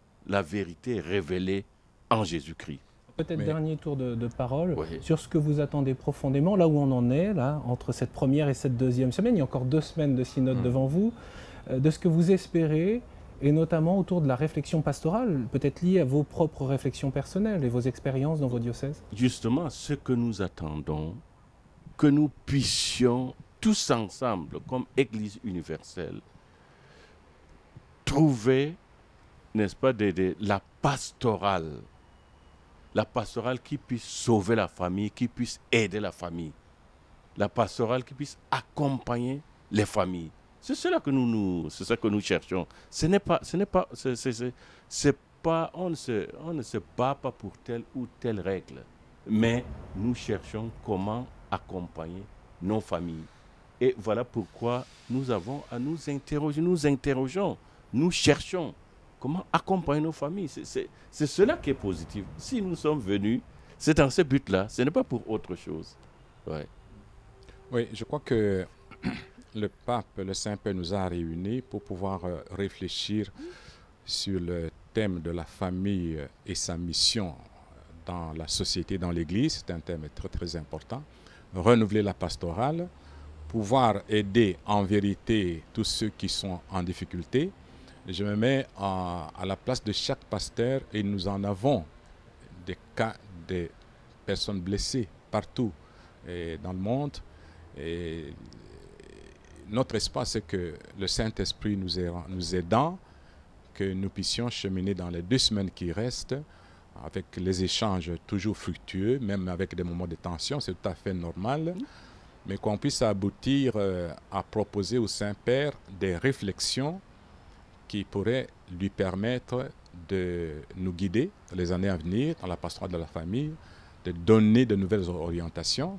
révélée en Jésus-Christ. Peut-être dernier tour de parole oui. sur ce que vous attendez profondément, là où on en est, là, entre cette première et cette deuxième semaine. Il y a encore 2 semaines de synode devant vous, de ce que vous espérez, et notamment autour de la réflexion pastorale, peut-être liée à vos propres réflexions personnelles et vos expériences dans vos diocèses. Justement, ce que nous attendons, que nous puissions tous ensemble, comme Église universelle, trouver, n'est-ce pas, la pastorale qui puisse sauver la famille, qui puisse aider la famille, la pastorale qui puisse accompagner les familles. C'est cela que c'est ça que nous cherchons. On ne se bat pas pour telle ou telle règle, mais nous cherchons comment accompagner nos familles. Et voilà pourquoi nous avons à nous interroger. Nous interrogeons, nous cherchons comment accompagner nos familles. C'est cela qui est positif. Si nous sommes venus, c'est dans ce but-là. Ce n'est pas pour autre chose. Ouais. Oui, je crois que le pape, le Saint-Père nous a réunis pour pouvoir réfléchir sur le thème de la famille et sa mission dans la société, dans l'Église. C'est un thème très, très important. Renouveler la pastorale. pouvoir aider en vérité tous ceux qui sont en difficulté, je me mets à la place de chaque pasteur et nous en avons des cas de personnes blessées partout dans le monde. Et notre espoir, c'est que le Saint-Esprit nous aidant, que nous puissions cheminer dans les 2 semaines qui restent, avec les échanges toujours fructueux, même avec des moments de tension, c'est tout à fait normal, mais qu'on puisse aboutir à proposer au Saint-Père des réflexions qui pourraient lui permettre de nous guider dans les années à venir dans la pastorale de la famille, de donner de nouvelles orientations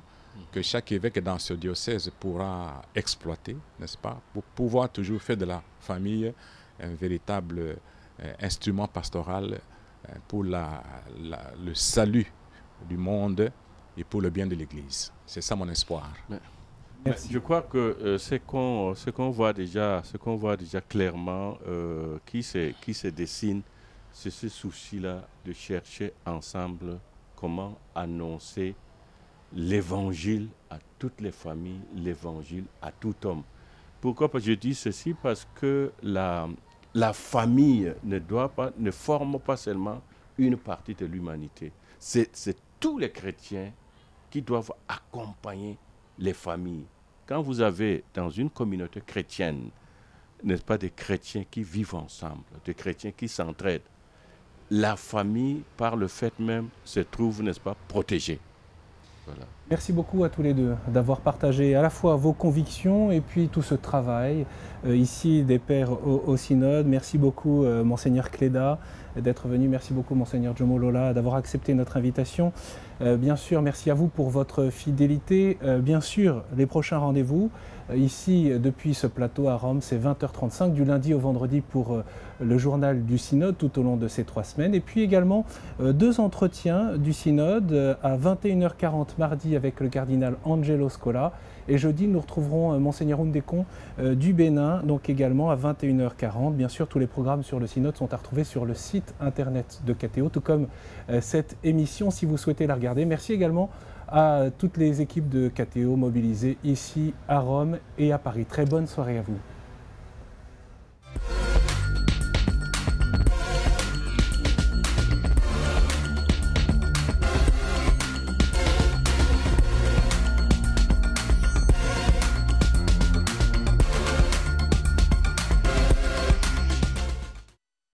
que chaque évêque dans ce diocèse pourra exploiter, n'est-ce pas, pour pouvoir toujours faire de la famille un véritable instrument pastoral pour le salut du monde et pour le bien de l'Église. C'est ça mon espoir. Je crois que ce qu'on voit déjà clairement, qui se dessine, c'est ce souci-là de chercher ensemble comment annoncer l'évangile à toutes les familles, l'évangile à tout homme. Pourquoi je dis ceci? Parce que la famille ne forme pas seulement une partie de l'humanité. C'est tous les chrétiens qui doivent accompagner les familles. Quand vous avez dans une communauté chrétienne, n'est-ce pas, des chrétiens qui vivent ensemble, des chrétiens qui s'entraident, la famille, par le fait même, se trouve, n'est-ce pas, protégée. Voilà. Merci beaucoup à tous les deux d'avoir partagé à la fois vos convictions et puis tout ce travail ici des pères au synode. Merci beaucoup Monseigneur Cléda d'être venu. Merci beaucoup Monseigneur Jomo Lola d'avoir accepté notre invitation. Bien sûr, merci à vous pour votre fidélité. Bien sûr, les prochains rendez-vous ici depuis ce plateau à Rome, c'est 20h35 du lundi au vendredi pour le journal du synode tout au long de ces 3 semaines. Et puis également 2 entretiens du synode à 21h40 mardi avec le cardinal Angelo Scola. Et jeudi, nous retrouverons Monseigneur Oumdekon du Bénin, donc également à 21h40. Bien sûr, tous les programmes sur le synode sont à retrouver sur le site internet de KTO, tout comme cette émission si vous souhaitez la regarder. Merci également à toutes les équipes de KTO mobilisées ici à Rome et à Paris. Très bonne soirée à vous.